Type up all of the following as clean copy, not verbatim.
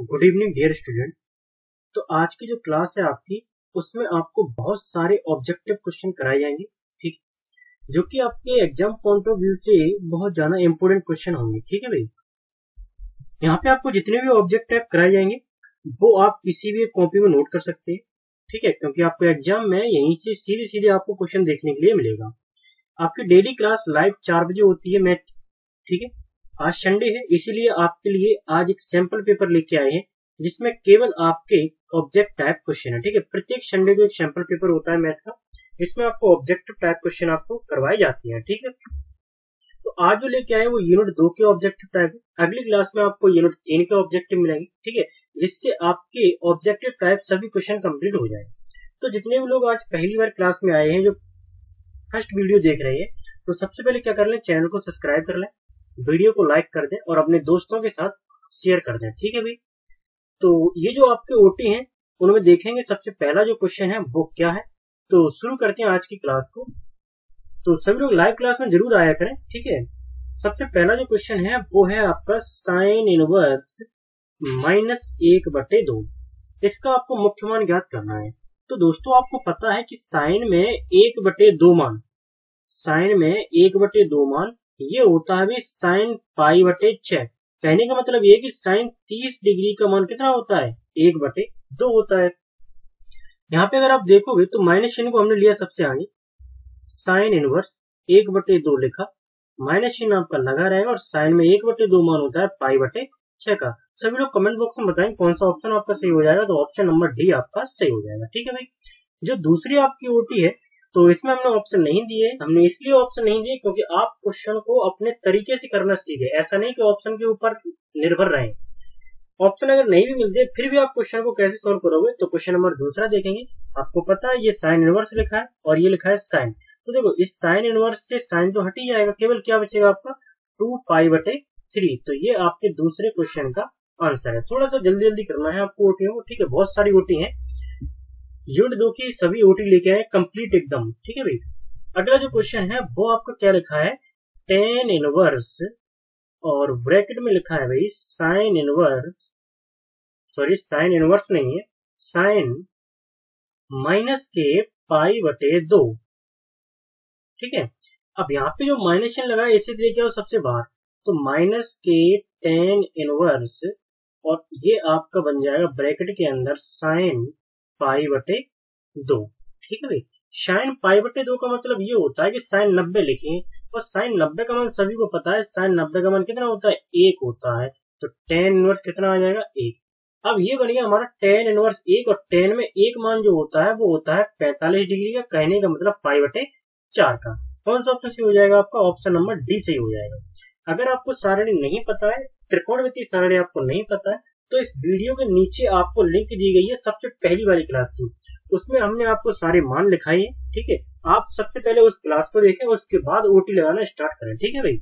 Good evening dear student. तो आज की जो क्लास है आपकी, उसमें आपको बहुत सारे ऑब्जेक्टिव क्वेश्चन कराए जाएंगे, ठीक, जो कि आपके एग्जाम पॉइंट ऑफ व्यू से बहुत ज्यादा इंपोर्टेंट क्वेश्चन होंगे। ठीक है भाई, यहाँ पे आपको जितने भी ऑब्जेक्टिव कराए जाएंगे वो आप किसी भी कॉपी में नोट कर सकते हैं, ठीक है, क्योंकि आपको एग्जाम में यहीं से सीधे सीधे आपको क्वेश्चन देखने के लिए मिलेगा। आपकी डेली क्लास लाइव 4 बजे होती है मैथ, ठीक है। आज संडे है, इसीलिए आपके लिए आज एक सैंपल पेपर लेके आए हैं जिसमें केवल आपके ऑब्जेक्ट टाइप क्वेश्चन है, ठीक है। प्रत्येक संडे को एक सैंपल पेपर होता है मैथ का, इसमें आपको ऑब्जेक्टिव टाइप क्वेश्चन आपको करवाए जाते हैं, ठीक है। तो आज जो लेके आए वो यूनिट 2 के ऑब्जेक्टिव टाइप है। अगली क्लास में आपको यूनिट 3 के ऑब्जेक्टिव मिलेंगे, ठीक है, जिससे आपके ऑब्जेक्टिव टाइप सभी क्वेश्चन कंप्लीट हो जाए। तो जितने भी लोग आज पहली बार क्लास में आए हैं, जो फर्स्ट वीडियो देख रहे हैं, तो सबसे पहले क्या कर लें, चैनल को सब्सक्राइब कर लें, वीडियो को लाइक कर दें और अपने दोस्तों के साथ शेयर कर दें, ठीक है भाई। तो ये जो आपके ओटी हैं उनमें देखेंगे सबसे पहला जो क्वेश्चन है वो क्या है। तो शुरू करते हैं आज की क्लास को। तो सभी लोग लाइव क्लास में जरूर आया करें, ठीक है। सबसे पहला जो क्वेश्चन है वो है आपका साइन इनवर्स -1/2। इसका आपको मुख्य मान ज्ञात करना है। तो दोस्तों आपको पता है कि साइन में 1/2 मान, साइन में 1/2 मान ये होता है साइन π/6। कहने का मतलब ये कि साइन 30 डिग्री का मान कितना होता है, 1/2 होता है। यहाँ पे अगर आप देखोगे तो माइनस चिन्ह को हमने लिया सबसे आगे, साइन इनवर्स 1/2 लिखा, माइनस चिन्ह आपका लगा रहेगा और साइन में 1/2 मान होता है π/6 का। सभी लोग कमेंट बॉक्स में बताएं कौन सा ऑप्शन आपका सही हो जाएगा। तो ऑप्शन नंबर डी आपका सही हो जाएगा, ठीक है भाई। जो दूसरी आपकी ओटी है तो इसमें हमने ऑप्शन नहीं दिए। हमने इसलिए ऑप्शन नहीं दिए क्योंकि आप क्वेश्चन को अपने तरीके से करना सीखे, ऐसा नहीं कि ऑप्शन के ऊपर निर्भर रहे। ऑप्शन अगर नहीं भी मिलते फिर भी आप क्वेश्चन को कैसे सॉल्व करोगे। तो क्वेश्चन नंबर दूसरा देखेंगे, आपको पता है ये साइन इनवर्स लिखा है और ये लिखा है साइन। तो देखो इस साइन इनवर्स से साइन तो हट ही जाएगा, केवल क्या बचेगा आपका 2π/3। तो ये आपके दूसरे क्वेश्चन का आंसर है। थोड़ा सा जल्दी जल्दी करना है आपको ओटियों को, ठीक है, बहुत सारी ओटी है। यूनिट 2 की सभी ओटी लेके आए कंप्लीट एकदम, ठीक है भाई। अगला जो क्वेश्चन है वो आपका क्या लिखा है, टेन इनवर्स और ब्रैकेट में लिखा है भाई sine inverse, sorry sine inverse नहीं है, साइन -π/2, ठीक है। अब यहाँ पे जो माइनस चिन्ह लगा है इसे लेके आओ सबसे बाहर, तो -tan इनवर्स और ये आपका बन जाएगा ब्रैकेट के अंदर साइन π/2, ठीक है भाई। साइन π/2 का मतलब ये होता है कि साइन 90 लिखे और साइन 90 का मान सभी को पता है, साइन 90 का मान कितना होता है, 1 होता है। तो टेन इनवर्स कितना आ जाएगा, 1। अब ये बन गया हमारा टेन इनवर्स 1 और टेन में एक मान जो होता है वो होता है 45 डिग्री का, कहने का मतलब π/4 का। कौन सा ऑप्शन सही हो जाएगा आपका, ऑप्शन नंबर डी सही हो जाएगा। अगर आपको सारणी नहीं पता है, त्रिकोणमितीय सारणी आपको नहीं पता है, तो इस वीडियो के नीचे आपको लिंक दी गई है सबसे पहली वाली क्लास की, उसमें हमने आपको सारे मान लिखाए हैं, ठीक है। आप सबसे पहले उस क्लास को देखें, उसके बाद ओटी लगाना स्टार्ट करें, ठीक है भाई।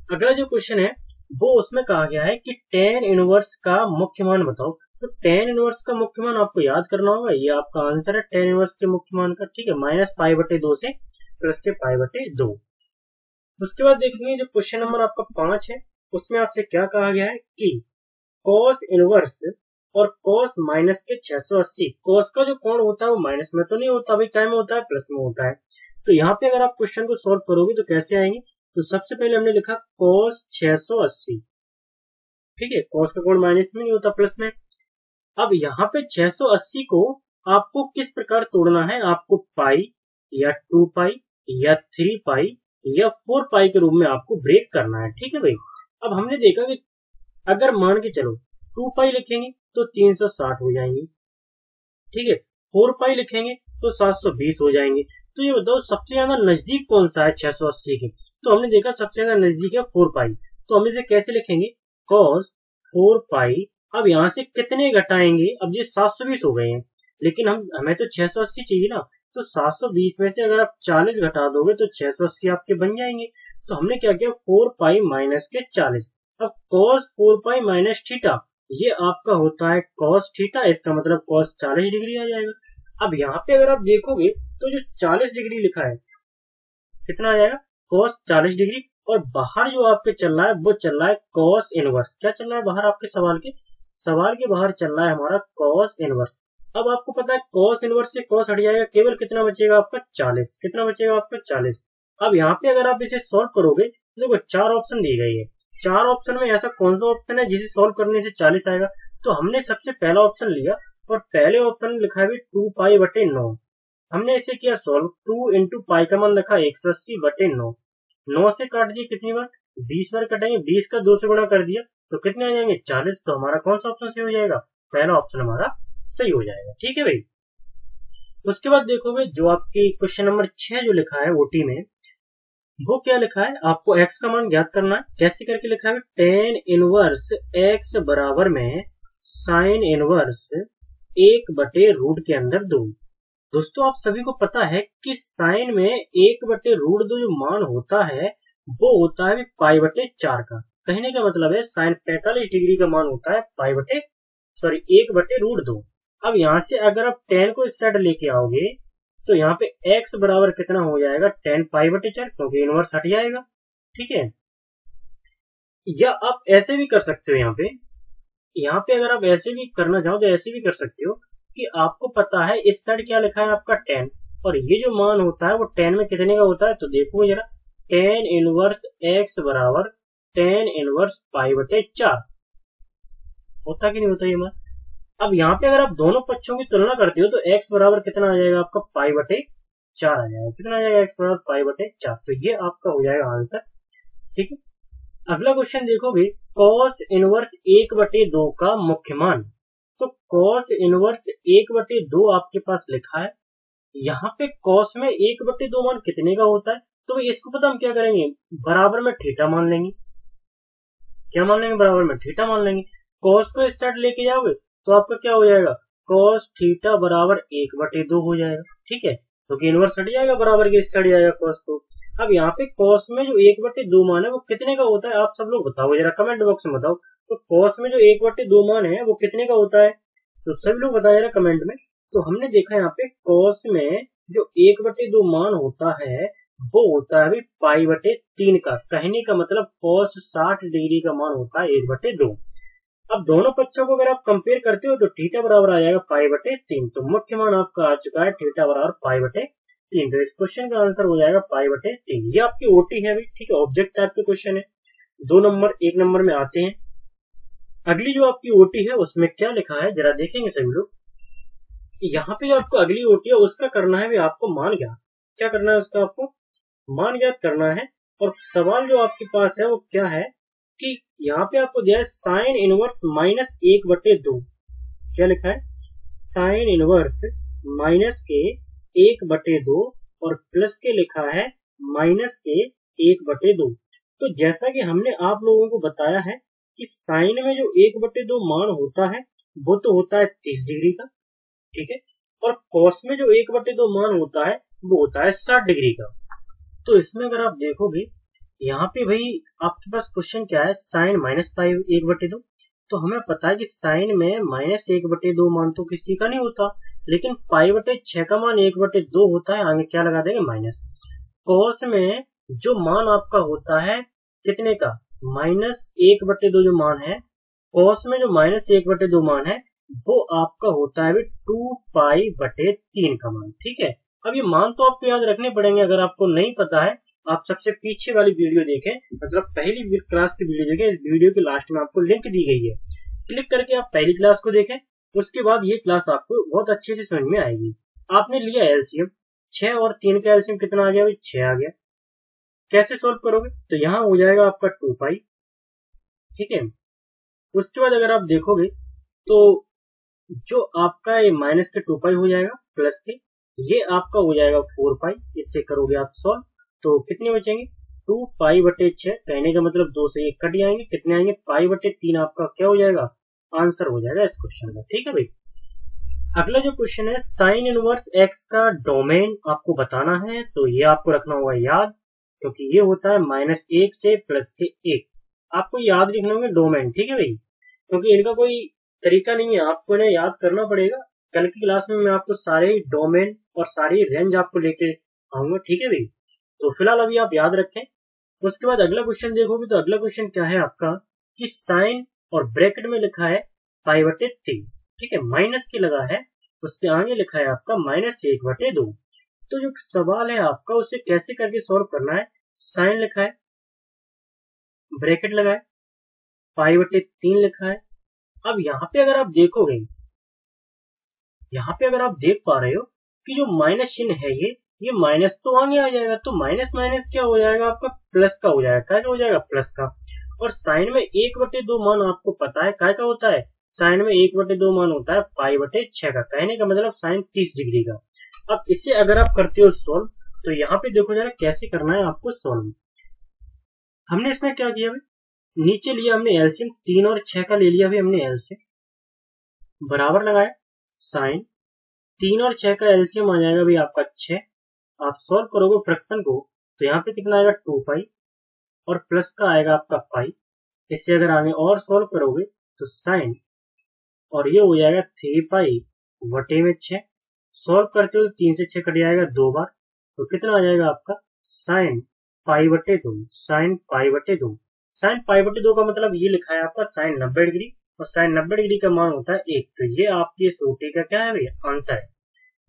अगला जो क्वेश्चन है वो उसमें कहा गया है कि टेन इनवर्स का मुख्य मान बताओ। तो टेन इनवर्स का मुख्य मान आपको याद करना होगा, ये आपका आंसर है टेन इनवर्स के मुख्य मान का, ठीक है, -π/2 से प्लस के π/2। उसके बाद देखेंगे जो क्वेश्चन नंबर आपका 5 है, उसमें आपसे क्या कहा गया है कि कॉस इनवर्स और कॉस माइनस के 680, कॉस का जो कोण होता है वो माइनस में तो नहीं होता भाई, क्या में होता है, प्लस में होता है। तो यहाँ पे अगर आप क्वेश्चन को सॉल्व करोगे तो कैसे आएंगे, तो सबसे पहले हमने लिखा कॉस 680, ठीक है, कॉस का कोण माइनस में नहीं होता, प्लस में। अब यहाँ पे 680 को आपको किस प्रकार तोड़ना है, आपको पाई या 2π या 3π या 4π के रूप में आपको ब्रेक करना है, ठीक है भाई। अब हमने देखा कि अगर मान के चलो 2π लिखेंगे तो 360 हो जाएंगे, ठीक है, 4π लिखेंगे तो 720 हो जाएंगे। तो ये बताओ सबसे ज्यादा नजदीक कौन सा है 680 के। तो हमने देखा सबसे ज्यादा नजदीक है 4π। तो हम इसे कैसे लिखेंगे, cos 4π। अब यहाँ से कितने घटाएंगे, अब ये 720 हो गए हैं, लेकिन हमें तो 680 चाहिए ना। तो 720 में से अगर आप 40 घटा दोगे तो 680 आपके बन जाएंगे। तो हमने क्या किया, 4π माइनस के 40। अब cos 4π माइनस थीटा, ये आपका होता है cos थीटा, इसका मतलब cos 40 डिग्री आ जाएगा। अब यहाँ पे अगर आप देखोगे तो जो 40 डिग्री लिखा है कितना आ जाएगा, cos 40 डिग्री, और बाहर जो आपके चल रहा है वो चल रहा है cos इनवर्स। क्या चल रहा है बाहर आपके सवाल के, सवाल के बाहर चल रहा है हमारा कॉस इनवर्स। अब आपको पता है कॉस इनवर्स से कॉस हट जाएगा, केवल कितना बचेगा आपका 40। कितना बचेगा आपका 40। अब यहाँ पे अगर आप इसे सॉल्व करोगे तो देखो 4 ऑप्शन दी गई है। 4 ऑप्शन में ऐसा कौन सा ऑप्शन है जिसे सॉल्व करने से 40 आएगा? तो हमने सबसे पहला ऑप्शन लिया और पहले ऑप्शन लिखा है 2π/9। हमने इसे किया सॉल्व। 2 इंटू पाई का मान लिखा 180/9। 9 से काट दिए कितनी बार? 20 बार कटेंगे। 20 का 2 से गुणा कर दिया तो कितने आ जाएंगे? 40। तो हमारा कौन सा ऑप्शन सही हो जाएगा? पहला ऑप्शन हमारा सही हो जाएगा। ठीक है भाई। उसके बाद देखोगे जो आपकी क्वेश्चन नंबर 6 जो लिखा है ओटी में, वो क्या लिखा है? आपको x का मान ज्ञात करना है। कैसे करके लिखा है? tan इनवर्स x बराबर में sin इनवर्स 1/रूट के अंदर 2। दोस्तों आप सभी को पता है कि साइन में 1/√2 जो मान होता है वो होता है π/4 का। कहने का मतलब है साइन 45 डिग्री का मान होता है 1/√2। अब यहाँ से अगर आप tan को इस साइड लेके आओगे तो यहाँ पे x बराबर कितना हो जाएगा? tan π/4, क्योंकि इनवर्स हट जाएगा। ठीक है। या आप ऐसे भी कर सकते हो। यहाँ पे अगर आप ऐसे भी करना चाहो तो ऐसे भी कर सकते हो कि आपको पता है इस साइड क्या लिखा है आपका tan, और ये जो मान होता है वो tan में कितने का होता है? तो देखो जरा, tan इनवर्स x बराबर tan इनवर्स π/4 होता कि नहीं होता ये मान? अब यहाँ पे अगर आप दोनों पक्षों की तुलना करते हो तो x बराबर कितना आ जाएगा आपका? π/4 आ जाएगा। कितना आ जाएगा? x बराबर π/4। तो ये आपका हो जाएगा आंसर। ठीक है। अगला क्वेश्चन देखोगे, cos इनवर्स 1/2 का मुख्य मान। तो cos इनवर्स 1/2 आपके पास लिखा है। यहाँ पे cos में 1/2 मान कितने का होता है? तो इसको पता हम क्या करेंगे? बराबर में थीटा मान लेंगे। क्या मान लेंगे? बराबर में थीटा मान लेंगे। cos को इस साइड लेके जाओगे तो आपका क्या हो जाएगा? cos थीटा बराबर 1/2 हो जाएगा। ठीक है, क्योंकि इनवर्स हट जाएगा, बराबर के इस साइड जाएगा cos को। अब यहाँ पे cos में जो 1/2 मान है वो कितने का होता है? आप सब लोग बताओ जरा, कमेंट बॉक्स में बताओ। तो cos में जो 1/2 मान है वो कितने का होता है? तो सभी लोग बताया जरा कमेंट में। तो हमने देखा यहाँ पे cos में जो 1/2 मान होता है वो होता है अभी π/3 का। कहने का मतलब cos 60 डिग्री का मान होता है 1/2। अब दोनों पक्षों को अगर आप कंपेयर करते हो तो थीटा बराबर आ जाएगा π/3। तो मुख्य मान आपका आ चुका है थीटा बराबर π/3। तो इस क्वेश्चन का आंसर हो जाएगा π/3। ये आपकी ओटी है भाई। ठीक है, ऑब्जेक्ट टाइप के क्वेश्चन है। 2 नंबर 1 नंबर में आते हैं। अगली जो आपकी ओटी है उसमें क्या लिखा है जरा देखेंगे सभी लोग। यहाँ पे जो आपको अगली ओटी है उसका करना है भी आपको मान ज्ञात। क्या करना है उसका? आपको मान ज्ञात करना है। और सवाल जो आपके पास है वो क्या है कि यहाँ पे आपको दिया है साइन इनवर्स -1/2। क्या लिखा है? साइन इनवर्स माइनस के 1/2 और प्लस के लिखा है माइनस के 1/2। तो जैसा कि हमने आप लोगों को बताया है कि साइन में जो 1/2 मान होता है वो तो होता है 30 डिग्री का। ठीक है, और कॉस में जो 1/2 मान होता है वो होता है 60 डिग्री का। तो इसमें अगर आप देखोगे यहाँ पे भाई आपके पास क्वेश्चन क्या है? साइन -1/2। तो हमें पता है कि साइन में -1/2 मान तो किसी का नहीं होता, लेकिन π/6 का मान 1/2 होता है। आगे क्या लगा देंगे? माइनस। कॉस में जो मान आपका होता है कितने का? -1/2 जो मान है, कॉस में जो -1/2 मान है वो आपका होता है 2π/3 का मान। ठीक है, अब ये मान तो आपको याद रखने पड़ेंगे। अगर आपको नहीं पता है आप सबसे पीछे वाली वीडियो देखें, मतलब पहली क्लास की वीडियो देखें। इस वीडियो के लास्ट में आपको लिंक दी गई है, क्लिक करके आप पहली क्लास को देखें। उसके बाद ये क्लास आपको बहुत अच्छे से समझ में आएगी। आपने लिया एलसीएम, 6 और 3 का एलसीएम कितना आ गया? 6 आ गया। कैसे सॉल्व करोगे? तो यहाँ हो जाएगा आपका 2π। ठीक है, उसके बाद अगर आप देखोगे तो जो आपका ये माइनस के 2π हो जाएगा, प्लस के ये आपका हो जाएगा 4π। इससे करोगे आप सॉल्व तो कितने बचेंगे? 2π/6। कहने का मतलब 2 से 1 कट जाएंगे। कितने आएंगे? π/3 आपका क्या हो जाएगा? आंसर हो जाएगा इस क्वेश्चन का। ठीक है भाई। अगला जो क्वेश्चन है, साइन इनवर्स x का डोमेन आपको बताना है। तो ये आपको रखना होगा याद, क्योंकि ये होता है -1 से +1। आपको याद रखना होगा डोमेन। ठीक है भाई, क्योंकि इनका कोई तरीका नहीं है, आपको इन्हें याद करना पड़ेगा। कल की क्लास में मैं आपको सारे डोमेन और सारी रेंज आपको लेके आऊंगा। ठीक है भाई, तो फिलहाल अभी आप याद रखें। उसके बाद अगला क्वेश्चन देखोगे तो अगला क्वेश्चन क्या है आपका कि साइन और ब्रैकेट में लिखा है π/3। ठीक है, माइनस के लगा है, उसके आगे लिखा है आपका -1/2। तो जो सवाल है आपका उसे कैसे करके सॉल्व करना है, साइन लिखा है, ब्रैकेट लगा है, π/3 लिखा है। अब यहाँ पे अगर आप देखोगे, यहाँ पे अगर आप देख पा रहे हो कि जो माइनस चिन्ह है ये माइनस तो आगे आ जाएगा, तो माइनस माइनस क्या हो जाएगा आपका, प्लस का हो जाएगा। क्या हो जाएगा, प्लस का। और साइन में 1/2 मान आपको पता है काय का होता है, साइन में 1/2 मान होता है π/6 का। कहने का मतलब साइन 30 डिग्री का। अब इसे अगर आप करते हो सोल्व, तो यहाँ पे देखो जरा कैसे करना है आपको सोल्व। हमने इसमें क्या किया, नीचे लिया हमने एलसीएम, 3 और 6 का ले लिया भी हमने एलसीएम, बराबर लगाया, साइन 3 और 6 का एलसीएम आ जाएगा भी आपका 6। आप सॉल्व करोगे फ्रैक्शन को, तो यहाँ पे कितना आएगा 2π और प्लस का आएगा आपका पाई। इससे अगर आगे और सॉल्व करोगे तो साइन, और ये हो जाएगा 3π/6। सॉल्व करते हो 3 से 6 कट जाएगा 2 बार, तो कितना आ जाएगा आपका साइन π/2। साइन π/2, साइन π/2 का मतलब ये लिखा है आपका साइन 90 डिग्री, और साइन 90 डिग्री का मान होता है 1। तो ये आपकी इस रोटी का क्या है भैया, आंसर है।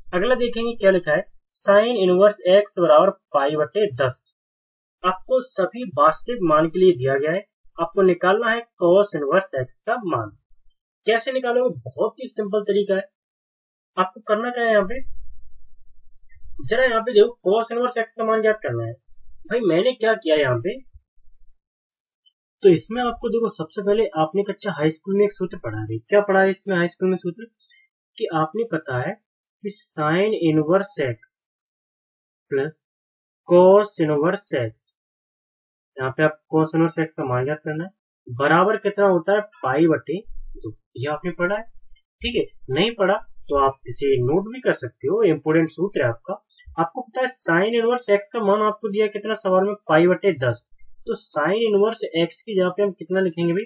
अगला देखेंगे क्या लिखा है, साइन इनवर्स x बराबर π/10। आपको सभी वास्तविक मान के लिए दिया गया है, आपको निकालना है cos इनवर्स x का मान। कैसे निकालोगे, बहुत ही सिंपल तरीका है। आपको करना क्या है, यहाँ पे जरा यहाँ पे देखो, cos इनवर्स x का मान ज्ञात करना है। भाई मैंने क्या किया यहाँ पे, तो इसमें आपको देखो सबसे पहले आपने कक्षा हाई स्कूल में एक सूत्र पढ़ा है। क्या पढ़ा है इसमें हाई स्कूल में सूत्र, कि आपने पता है कि sine inverse x plus cos inverse x, यहाँ पे आप cos इनवर्स x का मान ज्ञात करना है, बराबर कितना होता है π/2। ये आपने पढ़ा है। ठीक है, नहीं पढ़ा तो आप इसे नोट भी कर सकते हो, इंपोर्टेंट सूत्र है आपका। आपको पता है साइन इनवर्स x का मान आपको दिया कितना सवाल में, π/10। तो साइन इनवर्स x की जगह पे हम कितना लिखेंगे भाई,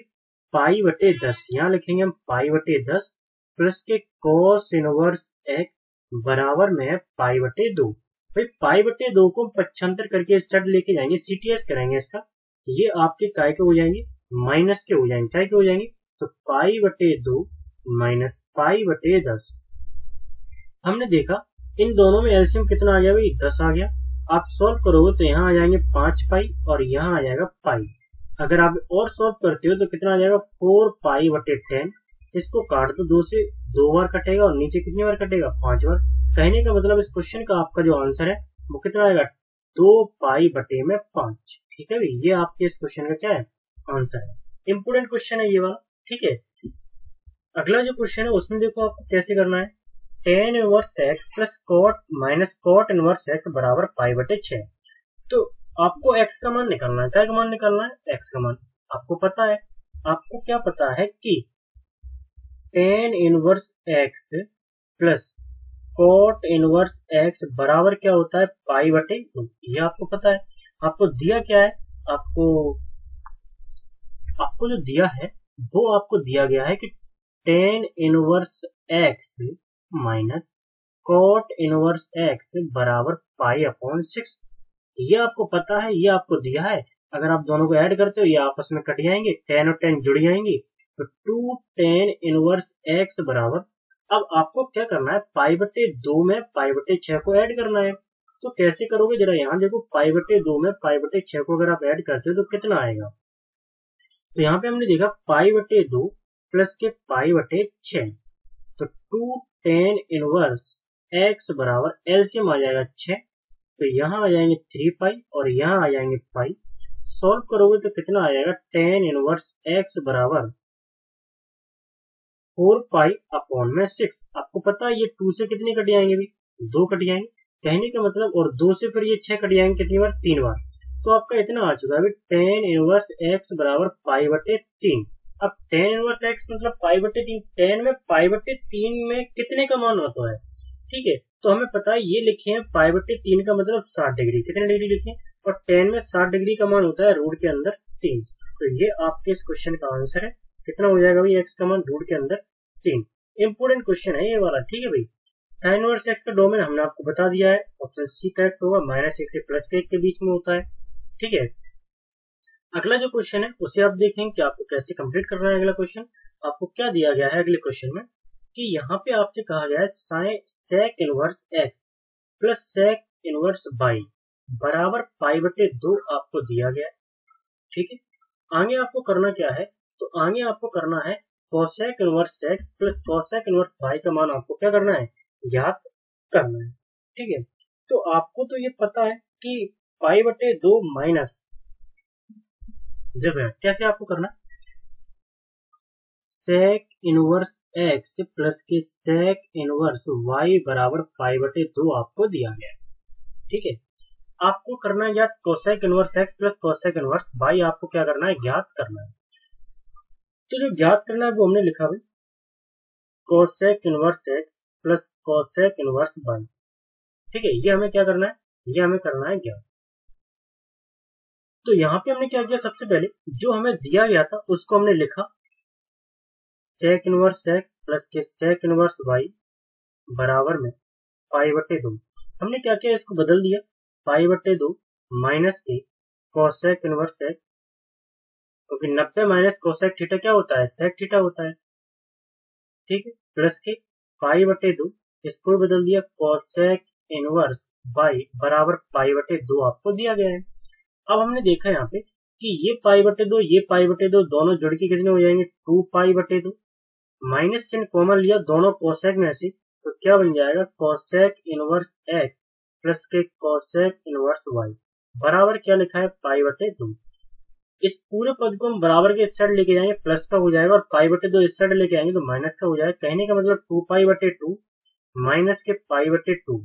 π/10। यहाँ लिखेंगे हम π/10 प्लस के cos इनवर्स x बराबर में है π/2। भाई π/2 को 75 करके साइड लेके जाएंगे, सीटीएस करेंगे इसका, ये आपके काय के हो जाएंगे, माइनस के हो जाएंगे। काय के हो जाएंगे, तो π/2 माइनस π/10। हमने देखा इन दोनों में एलसीएम कितना आ गया भाई, 10 आ गया। आप सॉल्व करोगे तो यहाँ आ जाएंगे 5π और यहाँ आ जाएगा पाई। अगर आप और सॉल्व करते हो तो कितना आ जाएगा 4π/10। इसको काट दो, 2 से 2 बार कटेगा और नीचे कितनी बार कटेगा, 5 बार। कहने का मतलब इस क्वेश्चन का आपका जो आंसर है वो कितना आएगा, 2π/5। ठीक है भाई, ये आपके इस क्वेश्चन का क्या है, आंसर है। इंपोर्टेंट क्वेश्चन है ये वाला। ठीक है, अगला जो क्वेश्चन है उसमें देखो आपको कैसे करना है, tan inverse x plus cot minus cot inverse x बराबर π/6। तो आपको x का मान निकालना है। क्या का मान निकालना है, x का मान। आपको पता है, आपको क्या पता है कि tan inverse x plus cot inverse x बराबर क्या होता है, π/2। ये आपको पता है। आपको दिया क्या है, आपको जो दिया है वो आपको दिया गया है कि tan inverse x minus cot inverse x बराबर π/6। ये आपको पता है, ये आपको दिया है। अगर आप दोनों को ऐड करते हो ये आपस में कट जाएंगे, tan और tan जुड़ जाएंगे, तो 2 tan इनवर्स x बराबर, अब आपको क्या करना है, π/2 में π/6 को ऐड करना है। तो कैसे करोगे, जरा यहाँ देखो, π/2 में π/6 को अगर आप ऐड करते हो तो कितना आएगा। तो यहाँ पे हमने देखा π/2 प्लस के π/6, तो 2 tan इनवर्स x बराबर एलसीएम आ जाएगा 6, तो यहाँ आ जाएंगे 3π और यहाँ आ जाएंगे पाई। सॉल्व करोगे तो कितना आ जाएगा, tan इनवर्स x बराबर 4π/6। आपको पता है ये 2 से कितने कट जाएंगे भी, 2 कट जाएंगे। कहने का मतलब, और 2 से फिर ये 6 कट जाएंगे कितनी बार, 3 बार। तो आपका इतना आ चुका है tan इनवर्स x बराबर π/3। अब tan इनवर्स x मतलब π/3, tan में π/3 में कितने का मान होता है। ठीक है, तो हमें पता है ये लिखे हैं π/3 का मतलब 60 डिग्री। कितने डिग्री लिखे, और tan में 60 डिग्री का मान होता है रूट के अंदर 3। तो ये आपके इस क्वेश्चन का आंसर है। कितना हो जाएगा भाई, x का मान रूट के अंदर 3। इंपोर्टेंट क्वेश्चन है ये वाला। ठीक है भाई, साइन इनवर्स x का डोमेन हमने आपको बता दिया है, ऑप्शन सी करेक्ट होगा, -1 से +1 के बीच में होता है। ठीक है, अगला जो क्वेश्चन है उसे आप देखेंगे कि आपको कैसे कंप्लीट करना है। अगला क्वेश्चन, आपको क्या दिया गया है अगले क्वेश्चन में कि यहाँ पे आपसे कहा गया है sec inverse x plus sec inverse y बराबर π/2 आपको दिया गया है। ठीक है, आगे आपको करना क्या है, तो आगे आपको करना है cosec inverse x plus cosec inverse y का मान आपको क्या करना है, याद करना है। ठीक है, तो आपको तो ये पता है कि π/2 माइनस, देखो कैसे आपको करना, sec इनवर्स x प्लस के sec इनवर्स y बराबर π/2 आपको दिया गया है। ठीक है, आपको करना है याद cosec inverse x plus cosec inverse y, आपको क्या करना है, ज्ञात करना है। तो जो ज्ञात करना है वो हमने लिखा भाई cosec inverse x plus cosec inverse y। ठीक है, ये हमें क्या करना है, ये हमें करना है ज्ञात। तो यहाँ पे हमने क्या किया, सबसे पहले जो हमें दिया गया था उसको हमने लिखा sec इनवर्स x प्लस के sec इनवर्स y बराबर में π/2। हमने क्या किया, इसको बदल दिया, π/2 माइनस के cosec इनवर्स x, क्योंकि 90 माइनस कोसेक थीटा क्या होता है, सेक थीटा होता है। ठीक है, प्लस के π/2, इसको बदल दिया cosec इनवर्स y बराबर π/2 आपको दिया गया है। अब हमने देखा यहाँ पे कि ये π/2 ये π/2 दोनों जुड़ के कितने हो जाएंगे, 2π/2, माइनस चिन्ह कॉमन लिया दोनों कोसेक में से, तो क्या बन जाएगा cosec इनवर्स x प्लस के cosec इनवर्स y बराबर क्या लिखा है, π/2। इस पूरे पद को हम बराबर के इस साइड लेके जाएंगे प्लस का हो जाएगा, और π/2 इस साइड लेके आएंगे तो माइनस का हो जाएगा। कहने का मतलब 2π/2 माइनस के π/2,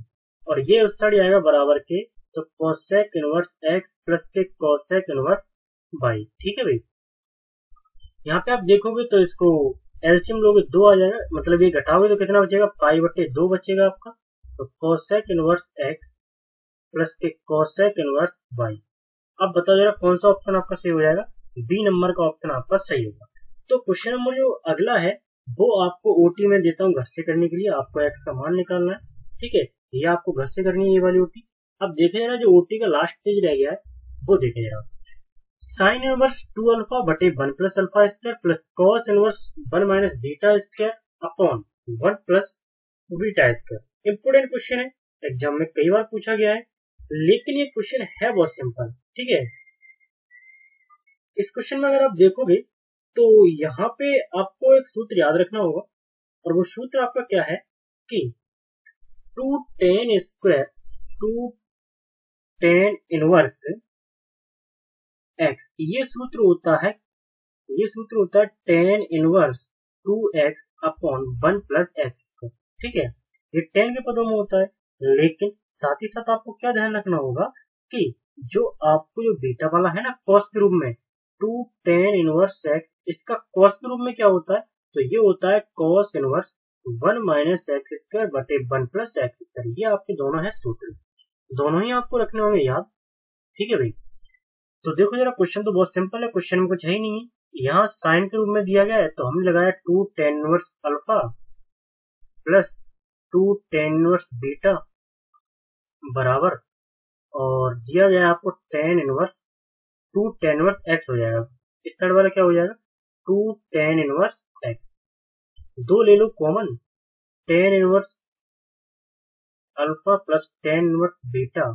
और ये उस साइड आएगा बराबर के, तो cosec इनवर्स x प्लस के cosec इनवर्स y। ठीक है भाई, यहाँ पे आप देखोगे तो इसको एलसीएम लोगे 2 आ जाएगा, मतलब ये घटाओगे तो कितना बचेगा, π/2 बचेगा आपका। तो cosec इनवर्स x प्लस के cosec इनवर्स y। अब बताओ जरा कौन सा ऑप्शन आपका सही हो जाएगा, बी नंबर का ऑप्शन आपका सही होगा। तो क्वेश्चन नंबर जो अगला है वो आपको ओटी में देता हूँ घर से करने के लिए, आपको एक्स का मान निकालना है। ठीक है, ये आपको घर से करनी है ये वाली ओटी। अब देखे जरा जो ओटी का लास्ट पेज रह गया है वो देखे जरा, साइन इनवर्स 2 अल्फा बटे 1 plus alpha square plus cos inverse 1 minus beta square upon 1 plus beta square. Important question है, एग्जाम में कई बार पूछा गया है, लेकिन ये क्वेश्चन है बहुत सिंपल। ठीक है, इस क्वेश्चन में अगर आप देखोगे तो यहाँ पे आपको एक सूत्र याद रखना होगा, और वो सूत्र आपका क्या है कि 2 tan square 2 tan inverse x, ये सूत्र होता है tan inverse 2x upon 1 plus x square. ठीक है, ये tan के पदों में होता है, लेकिन साथ ही साथ आपको क्या ध्यान रखना होगा कि जो आपको जो बीटा वाला है ना कॉस के रूप में 2 tan इनवर्स x, इसका कॉस के रूप में क्या होता है, तो ये होता है cos inverse 1 minus x square बटे 1 प्लस एक्स स्क्वायर। ये आपके दोनों है सूत्र, दोनों ही आपको रखने होंगे याद। ठीक है भाई, तो देखो जरा क्वेश्चन तो बहुत सिंपल है, क्वेश्चन में कुछ है ही नहीं है। यहाँ साइन के रूप में दिया गया है तो हमने लगाया 2 tan inverse alpha plus 2 tan inverse beta बराबर, और दिया गया आपको tan inverse 2 tan inverse x हो जाएगा। इस साइड वाला क्या हो जाएगा, 2 tan इनवर्स x, दो ले लो common, tan inverse alpha plus tan inverse beta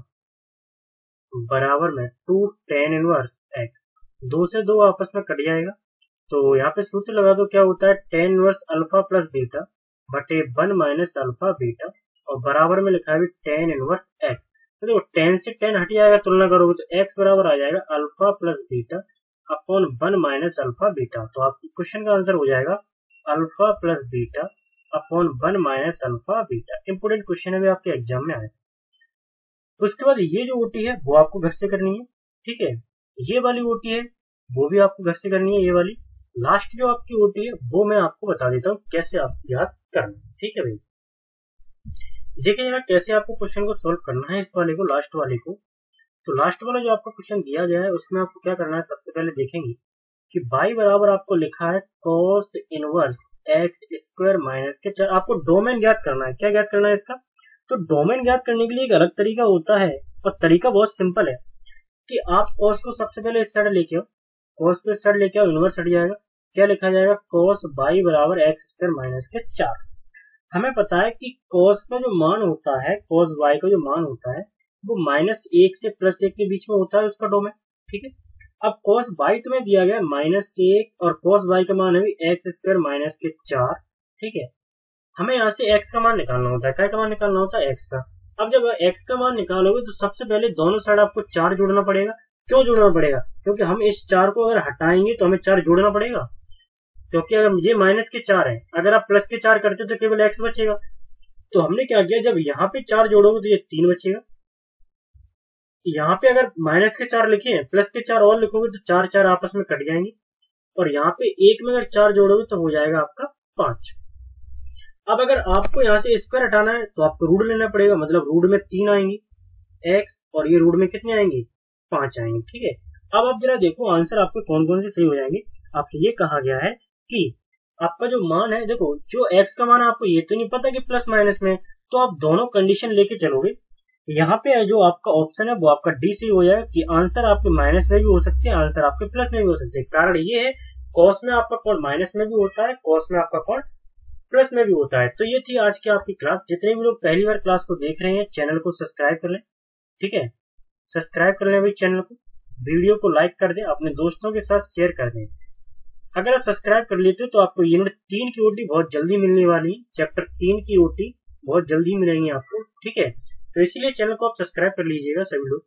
बराबर में 2 tan इनवर्स x, दो से दो आपस में कट जाएगा। तो यहाँ पे सूत्र लगा दो, क्या होता है tan inverse alpha plus beta बटे 1 माइनस अल्फा बीटा, और बराबर में लिखा है tan इनवर्स x। तो देखो tan से tan हट जाएगा, तुलना करोगे तो x बराबर आ जाएगा alpha plus beta upon 1 minus alpha beta. तो आपकी क्वेश्चन का आंसर हो जाएगा alpha plus beta upon 1 minus alpha beta. Important question है, आपके एग्जाम में आए। उसके बाद ये जो ओटी है वो आपको घर से करनी है। ठीक है, ये वाली ओटी है वो भी आपको घर से करनी है। ये वाली लास्ट जो आपकी ओटी है वो मैं आपको बता देता हूँ कैसे आप याद करना। ठीक है भाई, देखिए जरा कैसे आपको क्वेश्चन को सोल्व करना है, इस वाले को, लास्ट वाले को। तो लास्ट वाला जो आपको क्वेश्चन दिया गया है उसमें आपको क्या करना है, सबसे पहले देखेंगे कि y बराबर आपको लिखा है cos inverse x square minus के, आपको डोमेन ज्ञात करना है। क्या ज्ञात करना है इसका, तो डोमेन ज्ञात करने के लिए एक अलग तरीका होता है, और तरीका बहुत सिंपल है कि आप cos को सबसे पहले इस साइड लेके आओ, cos को इस साइड लेके आओ, इनवर्स हट जाएगा। क्या लिखा जाएगा, cos y बराबर एक्स स्क्वायर माइनस के 4। हमें पता है कि cos का जो मान होता है, cos y का जो मान होता है वो -1 से +1 के बीच में होता है उसका डोमेन। ठीक है, अब cos y तुम्हें दिया गया -1 और cos y का मान है एक्स स्क्वायर माइनस के 4। ठीक है, हमें यहाँ से x का मान निकालना होता है। क्या का मान निकालना होता है, x का। अब जब x का मान निकालोगे तो सबसे पहले दोनों साइड आपको 4 जोड़ना पड़ेगा। क्यों जोड़ना पड़ेगा, क्योंकि हम इस 4 को अगर हटाएंगे तो हमें 4 जोड़ना पड़ेगा, क्योंकि अगर ये माइनस के 4 है, अगर आप प्लस के 4 करते हो तो केवल x बचेगा। तो हमने क्या किया, जब यहाँ पे 4 जोड़ोगे तो ये 3 बचेगा। यहाँ पे अगर माइनस के 4 लिखे हैं, प्लस के 4 और लिखोगे तो 4 4 आपस में कट जाएंगे, और यहाँ पे 1 में अगर 4 जोड़ोगे तो हो जाएगा आपका 5। अब अगर आपको यहाँ से स्क्वायर हटाना है तो आपको रूट लेना पड़ेगा, मतलब रूट में 3 आएंगे x, और ये रूट में कितने आएंगे, 5 आएंगे। ठीक है, अब आप जरा देखो आंसर आपके कौन कौन से सही हो जाएंगे। आपसे ये कहा गया है कि आपका जो मान है, देखो जो x का मान है आपको ये तो नहीं पता कि प्लस माइनस में, तो आप दोनों कंडीशन लेके चलोगे। यहाँ पे जो आपका ऑप्शन है वो आपका डी सही हो जाएगा कि आंसर आपके माइनस में भी हो सकते हैं, आंसर आपके प्लस में भी हो सकते हैं। कारण ये है, कॉस में आपका कोण माइनस में भी होता है, कॉस में आपका कोण प्लस में भी होता है। तो ये थी आज की आपकी क्लास। जितने भी लोग पहली बार क्लास को देख रहे हैं, चैनल को सब्सक्राइब कर लें। ठीक है, सब्सक्राइब कर लें भाई चैनल को, वीडियो को लाइक कर दें, अपने दोस्तों के साथ शेयर कर दें। अगर आप सब्सक्राइब कर लेते हो तो आपको यूनिट 3 की ओटी बहुत जल्दी मिलने वाली है, चैप्टर 3 की ओटी बहुत जल्दी मिलेंगी आपको। ठीक है, तो इसीलिए चैनल को आप सब्सक्राइब कर लीजिएगा सभी लोग।